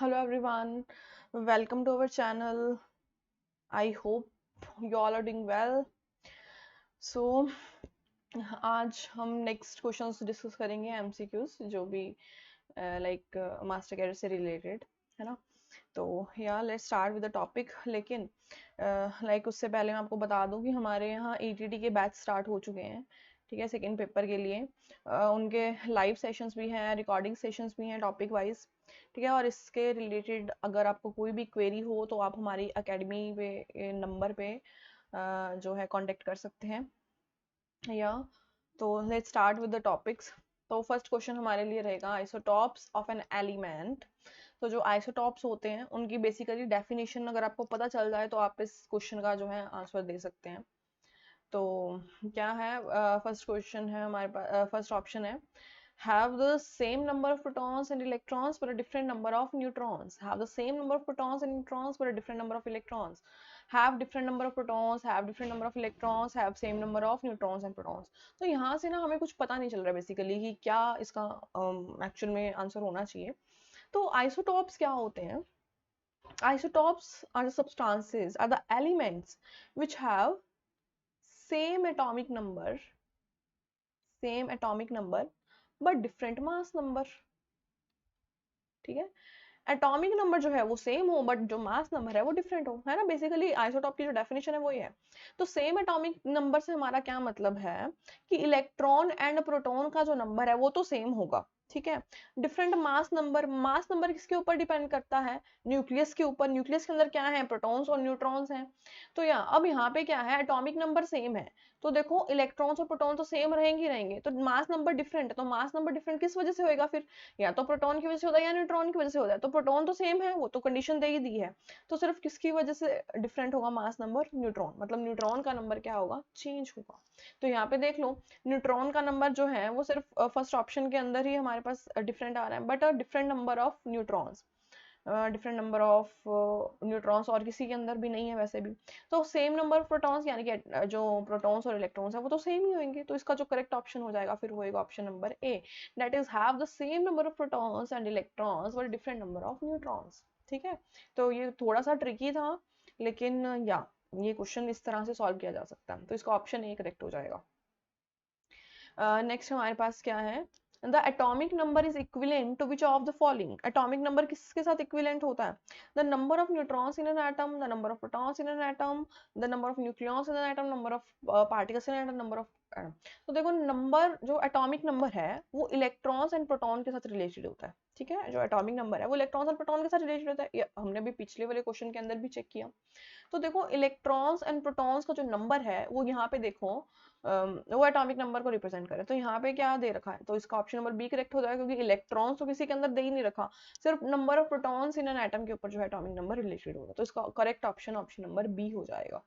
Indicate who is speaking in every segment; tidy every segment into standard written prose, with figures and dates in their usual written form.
Speaker 1: Hello everyone, welcome to our channel. I hope you all are doing well. So आज हम next questions discuss करेंगे MCQs जो भी like master cadre से related है ना। तो या let's start with the topic. लेकिन लाइक उससे पहले मैं आपको बता दूं कि हमारे यहाँ ईटीटी के बैच स्टार्ट हो चुके हैं। ठीक है, सेकेंड पेपर के लिए उनके लाइव सेशंस भी हैं, रिकॉर्डिंग सेशंस भी हैं टॉपिक वाइज। ठीक है, और इसके रिलेटेड अगर आपको कोई भी क्वेरी हो तो आप हमारी एकेडमी पे नंबर पे जो है कांटेक्ट कर सकते हैं। या तो let's start with the topics. तो फर्स्ट क्वेश्चन हमारे लिए रहेगा आइसोटॉप्स ऑफ एन एलिमेंट। तो जो आइसोटॉप्स होते हैं उनकी बेसिकली डेफिनेशन अगर आपको पता चल जाए तो आप इस क्वेश्चन का जो है आंसर दे सकते हैं। तो क्या है, फर्स्ट क्वेश्चन है हमारे पास, फर्स्ट ऑप्शन है have the same number of protons and electrons but a different number of neutrons, have the same number of protons and neutrons but a different number of electrons, have different number of protons, have different number of electrons, have same number of neutrons and protons। तो यहाँ से ना हमें कुछ पता नहीं चल रहा बेसिकली कि क्या इसका एक्चुअल में आंसर होना चाहिए। तो आइसोटॉप्स क्या होते हैं? Isotopes are the substances, are the elements which have same atomic number, same atomic number but different mass number। ठीक है, एटॉमिक नंबर जो है वो सेम हो बट जो मास नंबर है वो डिफरेंट हो, है ना। बेसिकली आइसोटॉप की जो डेफिनेशन है वो ये है। तो सेम एटॉमिक नंबर से हमारा क्या मतलब है कि इलेक्ट्रॉन एंड प्रोटॉन का जो नंबर है वो तो सेम होगा। ठीक है, different mass number, mass number किसके ऊपर डिपेंड करता है? न्यूक्लियस के ऊपर। न्यूक्लियस के अंदर क्या है? प्रोटॉन्स और न्यूट्रॉन्स हैं। तो अब यहाँ पे क्या है, एटॉमिक नंबर सेम है तो देखो इलेक्ट्रॉन्स और प्रोटॉन तो सेम रहेंगे ही रहेंगे, तो मास नंबर डिफरेंट है। तो मास नंबर डिफरेंट किस वजह से होएगा फिर? या तो प्रोटॉन की वजह से होता है या न्यूट्रॉन की वजह से होता है। तो प्रोटॉन तो सेम है, वो तो कंडीशन दे ही दी है। तो सिर्फ किसकी वजह से डिफरेंट होगा मास नंबर? न्यूट्रॉन, मतलब न्यूट्रॉन का नंबर क्या होगा? चेंज होगा। तो यहाँ पे देख लो न्यूट्रॉन का नंबर जो है वो सिर्फ फर्स्ट ऑप्शन के अंदर ही हमारे पास डिफरेंट आ रहा है, but a different number of neutrons, different number of neutrons और किसी के अंदर भी नहीं है वैसे भी। तो सेम नंबर ऑफ प्रोटॉन्स यानी कि जो प्रोटॉन्स और इलेक्ट्रॉन्स है वो तो सेम ही होंगे। तो इसका जो करेक्ट ऑप्शन हो जाएगा फिर होएगा option number A, that is have the same number of protons and electrons but different number of neutrons. ठीक है, तो ये थोड़ा सा ट्रिकी था लेकिन या ये क्वेश्चन इस तरह से सॉल्व किया जा सकता है। तो इसका ऑप्शन ए करेक्ट हो जाएगा। नेक्स्ट हमारे पास क्या है, the atomic number is equivalent to which of the following. Atomic number किसके साथ इक्विवेलेंट होता है? The number of neutrons in an atom, the number of protons in an atom, the number of nucleons in an atom, number of particles in an atom, number of atom. तो देखो number, जो atomic number है वो electrons and proton के साथ related होता है। ठीक है, जो एटॉमिक नंबर है वो इलेक्ट्रॉन्स और प्रोटॉन के साथ रिलेटेड होता है, ये हमने भी पिछले वाले क्वेश्चन के अंदर भी चेक किया। तो देखो इलेक्ट्रॉन्स एंड प्रोटॉन्स का जो नंबर है वो यहाँ पे देखो वो एटॉमिक नंबर को रिप्रेजेंट करे। तो यहाँ पे क्या दे रखा है? तो इसका ऑप्शन नंबर बी करेक्ट हो जाएगा क्योंकि इलेक्ट्रॉन्स तो किसी के अंदर दे ही नहीं रखा, सिर्फ number of protons in an atom के ऊपर जो है एटॉमिक नंबर रिलेटेड होगा। तो इसका correct option option number B हो जाएगा।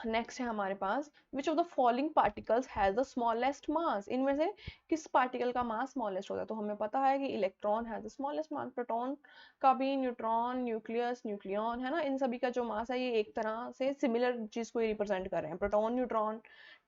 Speaker 1: नेक्स्ट है हमारे पास which of the following particles has the smallest mass. इनमें से किस पार्टिकल का मास स्मॉलेस्ट होता है? तो हमें पता है कि electron has the smallest mass, proton का भी, न्यूट्रॉन, न्यूक्लियस, न्यूक्लियॉन, है ना, इन सभी का जो मास है ये एक तरह से सिमिलर चीज को रिप्रेजेंट कर रहे हैं, प्रोटॉन न्यूट्रॉन।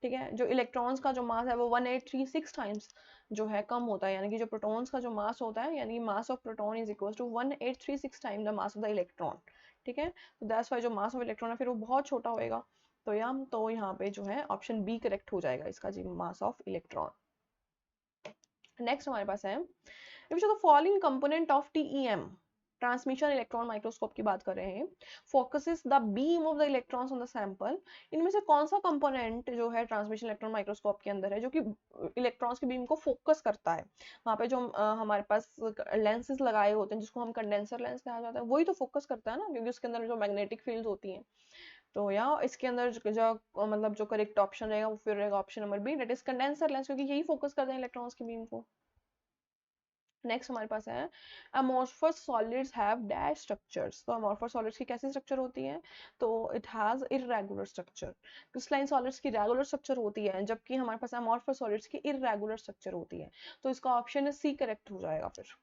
Speaker 1: ठीक है, जो इलेक्ट्रॉन्स का जो मास है वो 1836 टाइम्स जो है कम होता है, यानी कि जो प्रोटॉन्स का जो मास होता है यानी mass of proton is equal to 1836 time the mass of the electron. ठीक है, तो दैट्स व्हाई जो मास ऑफ इलेक्ट्रॉन है फिर वो बहुत छोटा होएगा। तो यहाँ पे जो है ऑप्शन बी करेक्ट हो जाएगा इसका जी, मास ऑफ इलेक्ट्रॉन। नेक्स्ट हमारे पास है विच of the following component of TEM, transmission electron microscope की बात कर रहे हैं, focuses the beam of the electrons on the sample. इनमें से कौन सा कंपोनेंट जो है ट्रांसमिशन इलेक्ट्रॉन माइक्रोस्कोप के अंदर है जो कि इलेक्ट्रॉन्स की बीम को फोकस करता है? वहाँ पे जो हमारे पास लेंसेज लगाए होते हैं जिसको हम कंडेंसर लेंस कहा जाता है, वही तो फोकस करता है ना, क्योंकि उसके अंदर जो मैग्नेटिक फील्ड होती हैं। तो या इसके अंदर जो मतलब जो करेक्ट ऑप्शन रहेगा वो फिर रहेगा option number B, that is condenser lens, क्योंकि यही फोकस करते हैं इलेक्ट्रॉन्स की बीम को। नेक्स्ट हमारे पास है amorphous solids have dash structures. तो अमोर्फस सॉलिड्स की कैसी स्ट्रक्चर होती है? तो it has irregular structure. Crystalline solids की रेगुलर स्ट्रक्चर होती है जबकि हमारे पास अमोर्फस सॉलिड्स की इररेगुलर स्ट्रक्चर होती है। तो इसका ऑप्शन सी करेक्ट हो जाएगा फिर।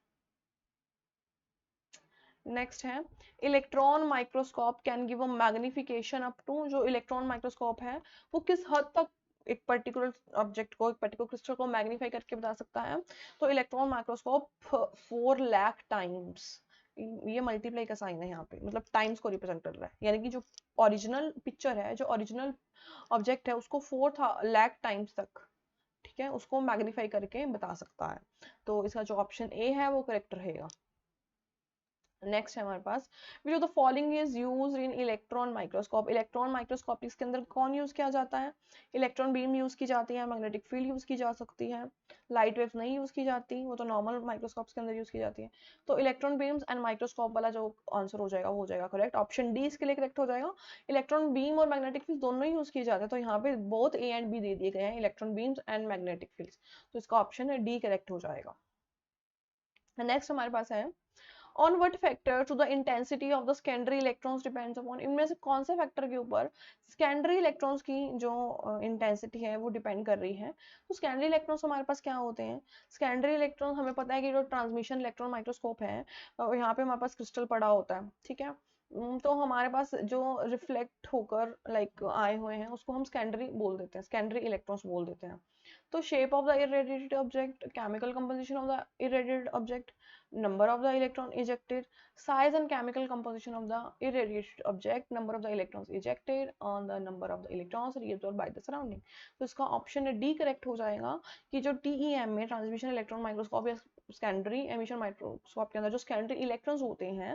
Speaker 1: नेक्स्ट है electron microscope can give a magnification up to. जो इलेक्ट्रॉन माइक्रोस्कोप है वो किस हद तक एक पर्टिकुलर ऑब्जेक्ट को, एक पर्टिकुलर क्रिस्टल को मैग्नीफाई करके बता सकता है, तो इलेक्ट्रॉन माइक्रोस्कोप 4 लाख टाइम्स, ये मल्टीप्लाई का साइन है यहाँ पे, मतलब टाइम्स को रिप्रेजेंट कर रहा है, यानी कि जो ओरिजिनल पिक्चर है, जो ओरिजिनल ऑब्जेक्ट है, उसको 4 लाख टाइम्स तक, ठीक है, उसको मैग्नीफाई करके बता सकता है। तो इसका जो ऑप्शन ए है वो करेक्ट रहेगा। नेक्स्ट है हमारे पास, which of the following is used in electron microscope. Electron microscope इसके अंदर कौन यूज किया जाता है? इलेक्ट्रॉन बीम यूज की जाती है, मैग्नेटिक फील्ड यूज की जा सकती है, लाइट वेव्स नहीं यूज की जाती, वो तो नॉर्मल माइक्रोस्कोप्स के अंदर यूज की जाती है। तो इलेक्ट्रॉन बीम्स एंड माइक्रोस्कोप वाला जो आंसर हो जाएगा वो हो जाएगा करेक्ट, ऑप्शन डी इसके लिए करेक्ट हो जाएगा। इलेक्ट्रॉन बीम और मैग्नेटिक फील्ड दोनों ही यूज किए जाते हैं, तो यहाँ पे बोथ ए एंड बी दे दिए गए हैं, electron beams and magnetic field, तो इसका ऑप्शन डी करेक्ट हो जाएगा। नेक्स्ट हमारे पास है, on what factor to the intensity of the secondary electrons depends upon, इनमें से कौन से फैक्टर के ऊपर secondary electrons की जो इंटेंसिटी है वो डिपेंड कर रही है? तो secondary electrons हमारे पास क्या होते हैं? secondary electrons हमें पता है कि जो ट्रांसमिशन इलेक्ट्रॉन माइक्रोस्कोप है, यहाँ पे हमारे पास क्रिस्टल पड़ा होता है, ठीक है, तो हमारे पास जो रिफ्लेक्ट होकर लाइक आए हुए हैं उसको हम सेकेंडरी बोल देते हैं, सेकेंडरी इलेक्ट्रॉन्स बोल देते हैं। तो shape of the irradiated object, chemical composition of the irradiated object, number of the electron ejected, size and chemical composition of the irradiated object, number of the electrons ejected on the number of the electrons reabsorbed by the surrounding। तो इसका option D correct हो जाएगा कि जो TEM में transmission electron microscope या secondary emission microscope के अंदर जो सेकेंडरी इलेक्ट्रॉन्स होते हैं,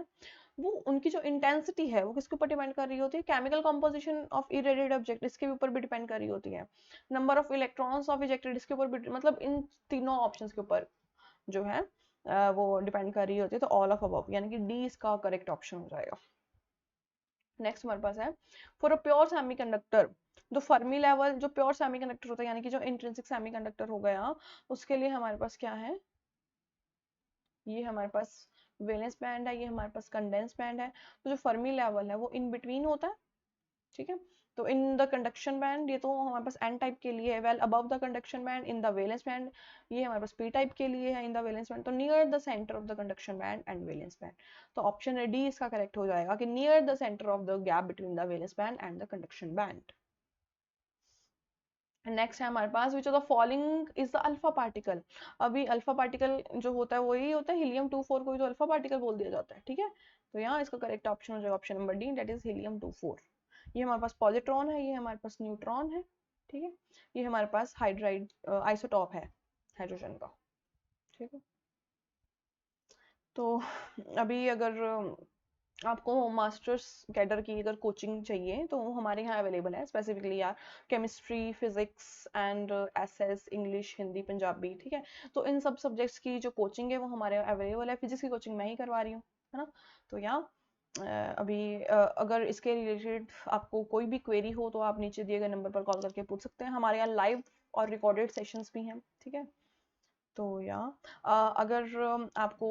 Speaker 1: वो उनकी जो इंटेंसिटी है वो किसके ऊपर डिपेंड कर रही होती है? Chemical composition of irradiated object, इसके ऊपर भी डिपेंड कर रही होती है। Number of electrons of ejected, इसके ऊपर भी, मतलब इन तीनों ऑप्शंस के ऊपर जो है वो डिपेंड कर रही होती है। तो ऑल ऑफ अबव, यानी कि डी इसका करेक्ट ऑप्शन हो जाएगा। नेक्स्ट हमारे पास है, फॉर अ प्योर सेमीकंडक्टर, जो फर्मी लेवल, जो प्योर सेमीकंडक्टर होता है, यानी कि जो इंट्रिंसिक सेमीकंडक्टर हो गया, उसके लिए हमारे पास क्या है? ये हमारे पास वैलेंस बैंड है, ये हमारे पास कंडेंस बैंड है। तो जो फर्मी लेवल है वो इन बिटवीन होता है, ठीक है। तो इन द कंडक्शन बैंड, ये तो हमारे पास एन टाइप के लिए है, well above the conduction band in the valence band, ये हमारे पास पी टाइप के लिए है इन द वैलेंस बैंड। तो near the centre of the conduction band and valence band, तो ऑप्शन डी इसका करेक्ट हो जाएगा कि near the centre of the gap between the valence band and the conduction band. Next है हमारे पास, which of the following is the alpha particle. अभी alpha particle जो होता है वही होता है हीलियम 24 को, तो अल्फा पार्टिकल बोल दिया जाता है, ठीक है। तो यहाँ इसका करेक्ट ऑप्शन हो जाएगा option number D, that is helium 24। ये हमारे पास पॉजिट्रॉन है, ये हमारे पास न्यूट्रॉन है, ठीक है, ये हमारे पास हाइड्राइड आइसोटॉप है हाइड्रोजन का, ठीक है। तो अभी अगर आपको मास्टर्स कैडर की अगर कोचिंग चाहिए तो हमारे यहाँ अवेलेबल है, स्पेसिफिकली यार chemistry, physics and SS, English, Hindi, Punjabi, ठीक है। तो इन सब सब्जेक्ट्स की जो कोचिंग है वो हमारे अवेलेबल है। फिजिक्स की कोचिंग मैं ही करवा रही हूँ, है ना। तो यहाँ अभी अगर इसके रिलेटेड आपको कोई भी क्वेरी हो तो आप नीचे दिए गए नंबर पर कॉल करके पूछ सकते हैं। हमारे यहाँ लाइव और रिकॉर्डेड सेशंस भी हैं, ठीक है। तो अगर आपको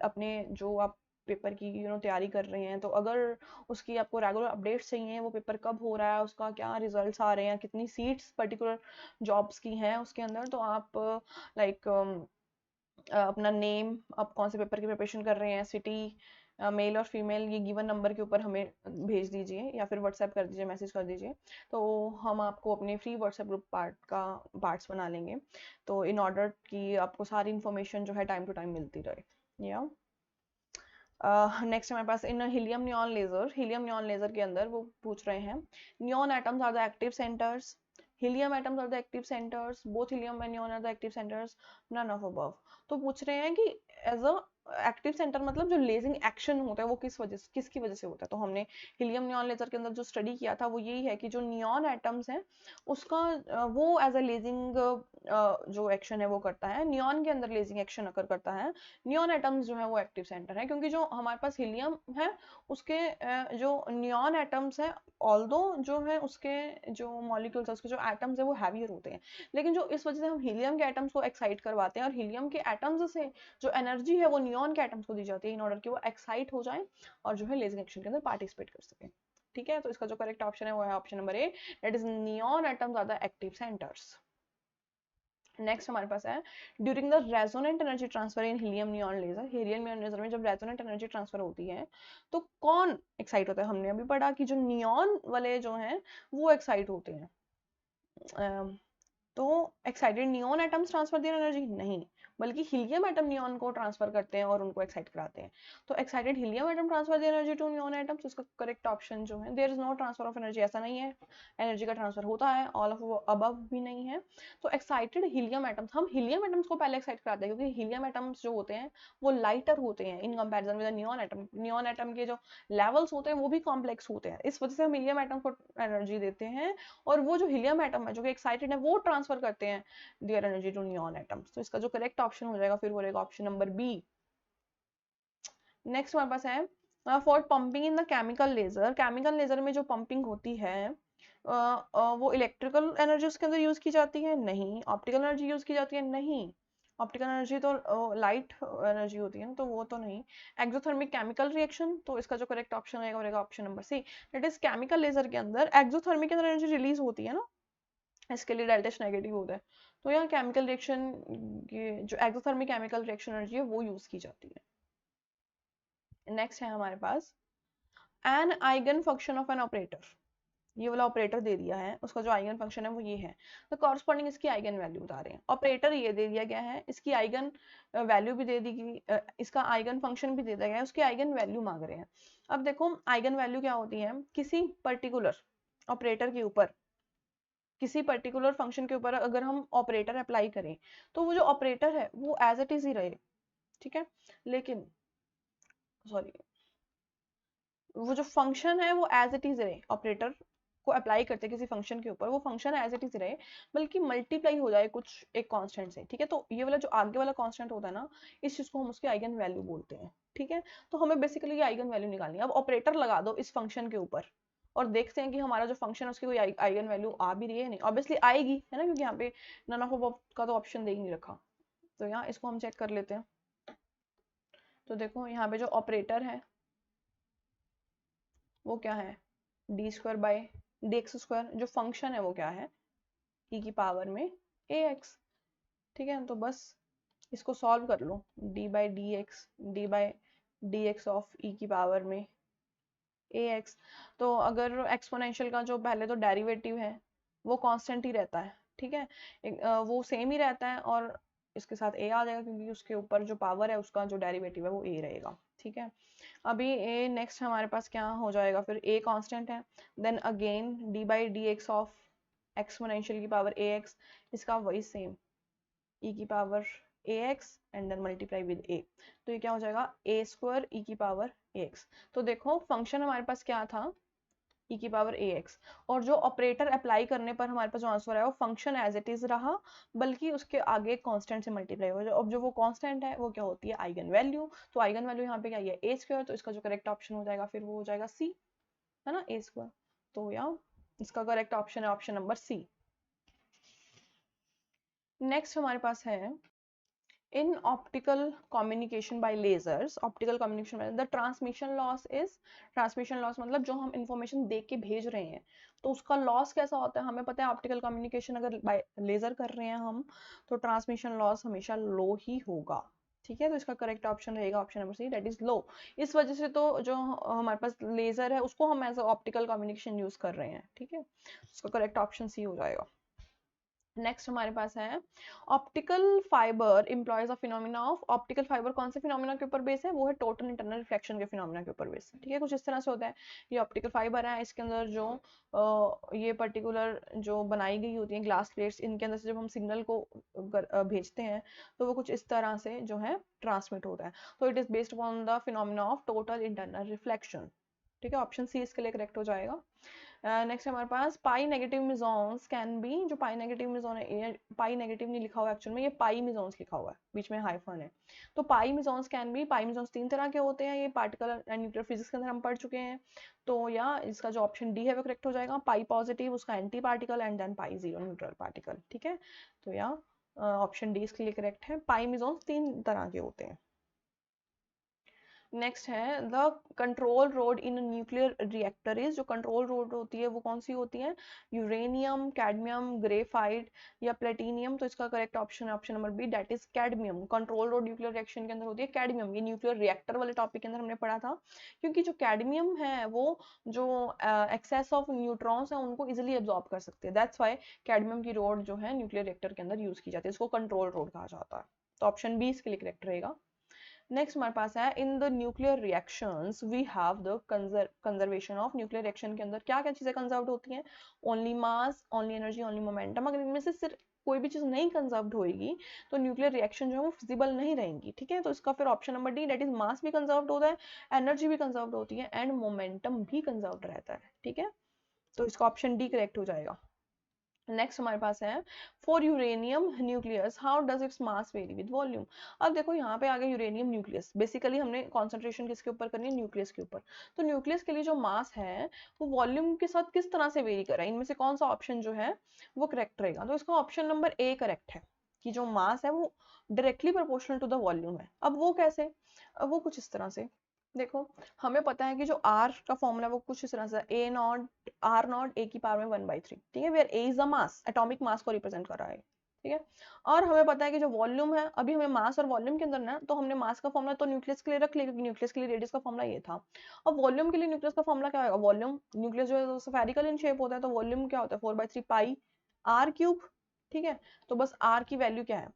Speaker 1: अपने जो आप पेपर की तैयारी कर रहे हैं, तो अगर उसकी आपको रेगुलर अपडेट्स चाहिए, वो पेपर कब हो रहा है, उसका क्या रिजल्ट्स आ रहे हैं, कितनी सीट्स पर्टिकुलर जॉब्स की हैं उसके अंदर, तो आप लाइक अपना नेम, आप कौन से पेपर की प्रिपरेशन कर रहे हैं, सिटी, मेल और फीमेल, ये गिवन नंबर के ऊपर हमें भेज दीजिए या फिर व्हाट्सएप कर दीजिए, मैसेज कर दीजिए, तो हम आपको अपने फ्री व्हाट्सएप ग्रुप पार्ट्स बना लेंगे, तो इन ऑर्डर कि आपको सारी इन्फॉर्मेशन जो है टाइम टू टाइम मिलती रहे। या नेक्स्ट हमारे पास in helium neon laser, helium neon laser के अंदर वो पूछ रहे हैं, neon atoms are the active centres, helium atoms are the active centers, both helium and neon are the active centers, none of above। तो पूछ रहे हैं कि एज अ एक्टिव सेंटर मतलब जो लेजिंग एक्शन होता है वो किसकी वजह से होता है। तो हमने हीलियम नियॉन लेजर के अंदर जो स्टडी किया था वो यही है कि जो नियॉन एटम्स हैं उसका वो एज अ लेजिंग जो एक्शन है वो करता है, नियॉन के अंदर लेजिंग एक्शन अकर करता है, नियॉन एटम्स जो है वो एक्टिव सेंटर है, क्योंकि जो हमारे पास हीलियम है उसके जो नियॉन एटम्स है, ऑल्दो जो है उसके जो मॉलिक्यूल्स है, उसके जो एटम्स है वो हैवियर होते हैं, लेकिन जो इस वजह से हम हीलियम के एटम्स को एक्साइट करवाते हैं और हीलियम के एटम्स से जो एनर्जी है वो नियॉन के एटम्स को दी जाती है इन ऑर्डर कि वो एक्साइट हो जाए और जो है लेजिंग एक्शन के अंदर पार्टिसिपेट कर सके, ठीक है। तो इसका जो करेक्ट ऑप्शन है वो है option number A, that is neon atoms are the active centres. Next हमारे पास है, during the resonant energy transfer in helium neon laser, helium neon laser में जब रेजोनेंट एनर्जी ट्रांसफर होती है तो कौन एक्साइट होता है? हमने अभी पढ़ा कि जो नियॉन वाले जो हैं वो एक्साइट होते हैं, तो excited neon atoms transfer their energy नहीं, बल्कि हीलियम एटम नियॉन को ट्रांसफर करते हैं और उनको एक्साइट कराते हैं। तो excited helium atom transfer their energy to neon atoms, इसका करेक्ट ऑप्शन जो है there is no transfer of energy, ऐसा नहीं है, एनर्जी का ट्रांसफर होता है, ऑल ऑफ अबव भी नहीं है। तो एक्साइटेड हीलियम एटम्स, हम हीलियम एटम्स को पहले एक्साइट कराते हैं क्योंकि हीलियम एटम्स जो होते हैं वो लाइटर होते हैं in comparison with neon atom. Neon atom के जो लेवल्स होते हैं वो भी कॉम्प्लेक्स होते हैं, इस वजह से हम हीलियम एटम को एनर्जी देते हैं, और वो जो हीलियम एटम है जो कि एक्साइटेड है वो ट्रांसफर करते हैं their energy to neon atoms. तो इसका जो करेक्ट ऑप्शन हो जाएगा फिर वो रहेगा ऑप्शन नंबर बी। नेक्स्ट हमारे पास है for pumping in the chemical laser, chemical laser में जो पंपिंग होती है वो इलेक्ट्रिकल एनर्जी उसके अंदर यूज की जाती है नहीं, ऑप्टिकल एनर्जी यूज की जाती है नहीं, ऑप्टिकल एनर्जी तो लाइट एनर्जी होती है ना, तो वो तो नहीं। एक्सोथर्मिक केमिकल रिएक्शन, तो इसका जो करेक्ट ऑप्शन रहेगा option number C, that is chemical laser के अंदर एक्सोथर्मिक एनर्जी रिलीज होती है ना, इसके लिए डेल्टा नेगेटिव होता है। तो यहाँ केमिकल रिएक्शन जो एक्सोथर्मिक केमिकल रिएक्शन एनर्जी है वो यूज की जाती है। नेक्स्ट है हमारे पास an eigen function of an operator, ये वाला ऑपरेटर दे दिया है, उसका जो आइगन फंक्शन है वो ये है, तो कॉरस्पॉन्डिंग इसकी आइगन वैल्यू बता रहे हैं। ऑपरेटर ये दे दिया गया है, इसकी आइगन वैल्यू भी दे दी गई, इसका आइगन फंक्शन भी दे दिया गया है, उसकी आइगन वैल्यू मांग रहे हैं। अब देखो आइगन वैल्यू क्या होती है, किसी पर्टिकुलर ऑपरेटर के ऊपर, किसी पर्टिकुलर फंक्शन के ऊपर अगर हम ऑपरेटर अप्लाई करें तो वो जो ऑपरेटर है वो एज इट इज ही रहे, ठीक है, लेकिन सॉरी वो जो फंक्शन है वो एज इट इज रहे, ऑपरेटर को अप्लाई करते हैं किसी फंक्शन के ऊपर, वो फंक्शन एज इट इज रहे, बल्कि मल्टीप्लाई हो जाए कुछ एक कांस्टेंट से, ठीक है। तो ये वाला जो आगे वाला कांस्टेंट होता है ना, इस चीज को हम उसकी आइगन वैल्यू बोलते हैं, ठीक है। तो हमें बेसिकली ये आइगन वैल्यू निकालनी है। अब ऑपरेटर लगा दो इस फंक्शन के ऊपर और देखते हैं कि हमारा जो फंक्शन है उसकी कोई आइगन वैल्यू आ भी रही है, नहीं ऑब्वियसली आएगी है ना, क्योंकि यहाँ पे नन ऑफ अबव का तो ऑप्शन दे ही नहीं रखा। तो यहाँ इसको हम चेक कर लेते हैं। तो देखो यहाँ पे जो ऑपरेटर है वो क्या है, D square by d x square, जो फंक्शन है वो क्या है ई की पावर में ए एक्स, ठीक है। तो बस इसको सॉल्व कर लो, d by d x of e की पावर में ए एक्स। तो अगर एक्सपोनेंशियल का जो पहले तो डेरिवेटिव है वो कांस्टेंट ही रहता है, ठीक है, वो सेम ही रहता है, और इसके साथ ए आ जाएगा क्योंकि उसके ऊपर जो पावर है उसका जो डेरिवेटिव है वो ए रहेगा, ठीक है। अभी ए नेक्स्ट हमारे पास क्या हो जाएगा, फिर ए कांस्टेंट है, then again d by d x of exponential की पावर ए एक्स, इसका वही सेम ई की power a x and then multiply with a, तो ये क्या हो जाएगा ए स्क्वायर ई की पावर ए एक्स। तो देखो फंक्शन हमारे पास क्या था ई की पावर ए एक्स, और जो ऑपरेटर अप्लाई करने पर हमारे पास जो आंसर है वो फंक्शन एज इट इज रहा, बल्कि उसके आगे कांस्टेंट से मल्टीप्लाई हुआ। अब जो वो कांस्टेंट है वो क्या होती है आइगन वैल्यू, तो आइगन वैल्यू यहाँ पे क्या है ए स्क्वायर, तो इसका जो करेक्ट ऑप्शन हो जाएगा फिर वो हो जाएगा सी, है ना, ए स्क्वायर। तो यहाँ इसका करेक्ट ऑप्शन है ऑप्शन नंबर सी। नेक्स्ट हमारे पास है in optical communication by lasers, optical communication by the transmission loss is, transmission loss मतलब जो हम इंफॉर्मेशन देख के भेज रहे हैं तो उसका लॉस कैसा होता है, हमें पता है ऑप्टिकल कम्युनिकेशन अगर बाय लेजर कर रहे हैं हम तो ट्रांसमिशन लॉस हमेशा लो ही होगा, ठीक है। तो इसका करेक्ट ऑप्शन रहेगा option number C, that is low. इस वजह से तो जो हमारे पास लेजर है उसको हम एज ऑप्टिकल कम्युनिकेशन यूज कर रहे हैं, ठीक है। इसका करेक्ट ऑप्शन सी हो जाएगा। नेक्स्ट हमारे पास है optical fibre employees a phenomena of, optical fibre कौन से फिनोमिना के ऊपर बेस है, वो है टोटल इंटरनल रिफ्लेक्शन के फिनोमिना के ऊपर बेस है, ठीक है। कुछ इस तरह से होता है, ये ऑप्टिकल फाइबर है, इसके अंदर जो ये पर्टिकुलर जो बनाई गई होती है ग्लास प्लेट्स, इनके अंदर से जब हम सिग्नल को भेजते हैं तो वो कुछ इस तरह से जो है ट्रांसमिट होता है। तो it is based on the phenomena of total internal reflection, ठीक है, ऑप्शन सी इसके लिए करेक्ट हो जाएगा। नेक्स्ट हमारे पास पाई नेगेटिव मिजोन्स कैन बी, जो पाई नेगेटिव मिजोन है, ये पाई नेगेटिव नहीं लिखा हुआ एक्चुअल में, ये पाई मिजोन्स लिखा हुआ है, बीच में हाइफन है। तो पाई मिजोन्स कैन बी, पाई मिजोन्स तीन तरह के होते हैं, ये पार्टिकल एंड न्यूक्लियर फिजिक्स के अंदर हम पढ़ चुके हैं। तो या इसका जो ऑप्शन डी है वो करेक्ट हो जाएगा, पाई पॉजिटिव उसका anti particle and then pi zero neutral particle, ठीक है। तो या ऑप्शन डी इसके लिए करेक्ट है, पाई मिजोन्स तीन तरह के होते हैं। नेक्स्ट है the control rod in nuclear reactor is, जो कंट्रोल रोड होती है वो कौन सी होती है, यूरेनियम, कैडमियम, ग्रेफाइट या प्लेटिनियम। तो इसका करेक्ट ऑप्शन है option number B, that is cadmium. Control rod nuclear reaction के अंदर होती है कैडमियम। ये न्यूक्लियर रिएक्टर वाले टॉपिक के अंदर हमने पढ़ा था, क्योंकि जो कैडमियम है वो जो एक्सेस ऑफ न्यूट्रॉन्स है उनको इजिली एब्जॉर्ब कर सकते हैं, दैट्स वाई कैडमियम की रोड जो है न्यूक्लियर रिएक्टर के अंदर यूज की जाती है, इसको कंट्रोल रोड कहा जाता है। तो ऑप्शन बी इसके लिए करेक्ट रहेगा। नेक्स्ट हमारे पास है in the nuclear reactions we have the conservation of. Nuclear reaction के अंदर क्या क्या चीजें कंजर्व होती हैं, only mass, only energy, only momentum. अगर इनमें से सिर्फ कोई भी चीज नहीं कंजर्व होगी तो न्यूक्लियर रिएक्शन जो है वो फिजिबल नहीं रहेंगी, ठीक है। तो इसका फिर option number D, that is mass भी कंजर्व होता है, एनर्जी भी कंजर्व होती है एंड मोमेंटम भी कंजर्व रहता है, ठीक है। तो इसका ऑप्शन डी करेक्ट हो जाएगा। नेक्स्ट हमारे पास है for uranium nucleus how does its mass vary with volume. अब देखो यहाँ पे आ गया यूरेनियम न्यूक्लियस, बेसिकली हमने कॉन्सेंट्रेशन किसके ऊपर करनी है, न्यूक्लियस के ऊपर। तो न्यूक्लियस के लिए जो मास है वो वॉल्यूम के साथ किस तरह से वेरी कर रहा है, इनमें से कौन सा ऑप्शन जो है वो करेक्ट रहेगा। तो इसका ऑप्शन नंबर ए करेक्ट है कि जो मास है वो directly proportional to the volume है। अब वो कैसे, अब वो कुछ इस तरह से देखो, हमें पता है कि जो R का फॉर्मूला वो कुछ इस तरह से a naught r naught a की पावर में 1/3, ठीक है, where a is the mass, atomic mass को रिप्रेजेंट कर रहा है, ठीक है। और हमें पता है कि जो वॉल्यूम है, अभी हमें मास और वॉल्यूम के अंदर ना, तो हमने मास का फॉर्मूला तो न्यूक्लियस के लिए रख लिया क्योंकि न्यूक्लियस के लिए रेडियस का फॉर्मूला ये था। अब वॉल्यूम के लिए न्यूक्लियस का फॉर्मूला क्या होगा, वॉल्यूम न्यूक्लियस जो है स्फेरिकल इन शेप होता है, तो वॉल्यूम क्या होता है 4/3 पाई आर क्यूब, ठीक है। तो बस आर की वैल्यू क्या है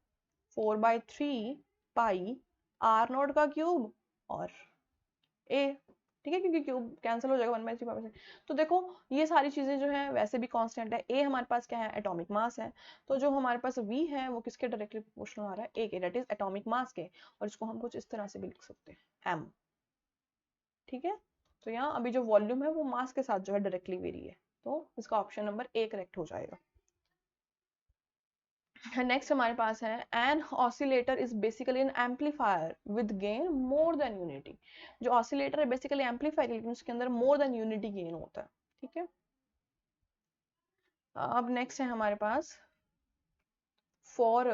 Speaker 1: 4/3 पाई आर नॉट का क्यूब और ए, ठीक है, क्योंकि क्यूब कैंसिल हो जाएगा 1/3 पावर से। तो देखो ये सारी चीजें जो है वैसे भी कांस्टेंट है। ए हमारे पास क्या है, एटॉमिक मास है, तो जो हमारे पास वी है वो किसके डायरेक्टली प्रोपोर्शनल आ रहा है, ए के, दैट इज एटॉमिक मास के। और इसको हम कुछ इस तरह से भी लिख सकते हैं एम, ठीक है। तो यहाँ अभी जो वॉल्यूम है वो मास के साथ जो है डायरेक्टली वेरी है, तो इसका ऑप्शन नंबर ए करेक्ट हो जाएगा। नेक्स्ट हमारे पास है an oscillator is basically an amplifier with gain more than unity. जो ऑसिलेटर है बेसिकली एम्पलीफायर, लेकिन उसके अंदर मोर देन यूनिटी गेन होता है, ठीक है। अब नेक्स्ट है हमारे पास for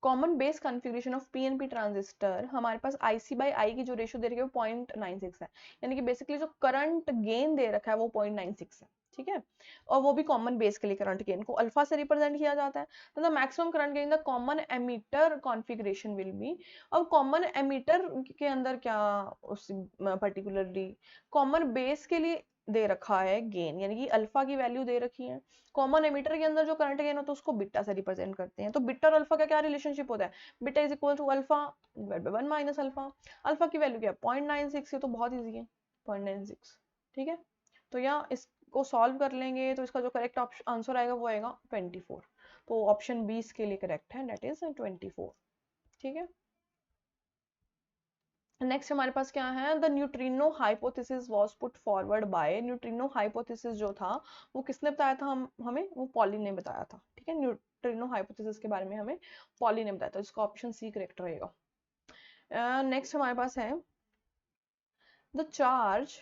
Speaker 1: common base configuration of PNP transistor, हमारे पास IC/I की जो रेशियो दे रखी है वो 0.96 है, यानी कि बेसिकली जो करंट गेन दे रखा है वो 0.96 है, ठीक है। और वो भी कॉमन बेस के लिए करंट गेन को अल्फा से रिप्रेजेंट किया जाता है। तो the maximum current gain the common ammeter configuration will be. अब कॉमन एमीटर के अंदर क्या उस पर्टिकुलरली कॉमन बेस के लिए दे रखा है गेन, यानी कि अल्फा की वैल्यू दे रखी है। कॉमन एमीटर के अंदर जो करंट गेन होता है उसको बीटा से रिप्रेजेंट करते हैं। तो बीटा और अल्फा का क्या रिलेशनशिप होता है, beta is equal to alpha divide by 1 minus alpha. Alpha की वैल्यू क्या है 0.96, ये तो बहुत इजी है 0.96, ठीक है। तो यहाँ इसको सॉल्व कर लेंगे तो इसका जो करेक्ट आंसर आएगा वो आएगा 24। तो ऑप्शन बी इसके लिए करेक्ट है, दैट इज 24, ठीक है। नेक्स्ट हमारे पास क्या है, the neutrino hypothesis was put forward bye. Neutrino hypothesis जो था वो किसने बताया था, हमें वो पॉली ने बताया था, ठीक है। न्यूट्रिनो हाइपोथेसिस के बारे में हमें पॉली ने बताया था, इसका ऑप्शन सी करेक्ट रहेगा। नेक्स्ट हमारे पास है the charge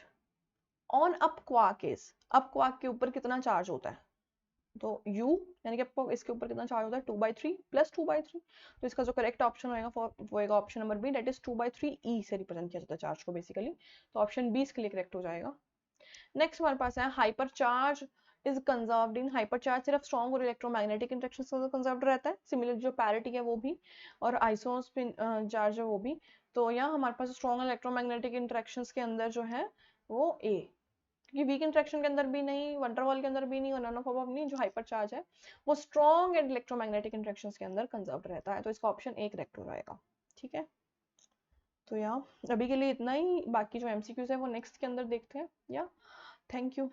Speaker 1: on up quark is. Up quark के ऊपर कितना चार्ज होता है, तो U, यानी कि आपको इसके ऊपर कितना चार्ज होता है 2/3 प्लस 2/3। तो इसका जो करेक्ट ऑप्शन होएगा वो होएगा option number B, that is 2/3 E से रिप्रेजेंट किया जाता है चार्ज को बेसिकली। तो ऑप्शन बी इसके लिए करेक्ट हो जाएगा। नेक्स्ट हमारे पास है hyper charge is conserved in. Hyper charge सिर्फ स्ट्रॉन्ग और इलेक्ट्रोमैग्नेटिक इंटरेक्शन से कंजर्व्ड रहता है, सिमिलर जो पैरिटी है वो भी, और आइसोस्पिन चार्ज है वो भी। तो यहाँ हमारे पास स्ट्रॉन्ग इलेक्ट्रोमैग्नेटिक इंटरेक्शंस के अंदर जो है वो ए, क्योंकि वीक इंटरेक्शन के अंदर भी नहीं, वंडरवॉल के अंदर भी नहीं और नन ऑफ अबव नहीं, जो हाइपर चार्ज है वो स्ट्रॉन्ग एंड इलेक्ट्रोमैग्नेटिक इंटरेक्शंस के अंदर कंजर्व्ड रहता है। तो इसका ऑप्शन ए करेक्ट हो जाएगा, ठीक है। तो यार अभी के लिए इतना ही, बाकी जो एमसीक्यूज है वो नेक्स्ट के अंदर देखते हैं। या थैंक यू।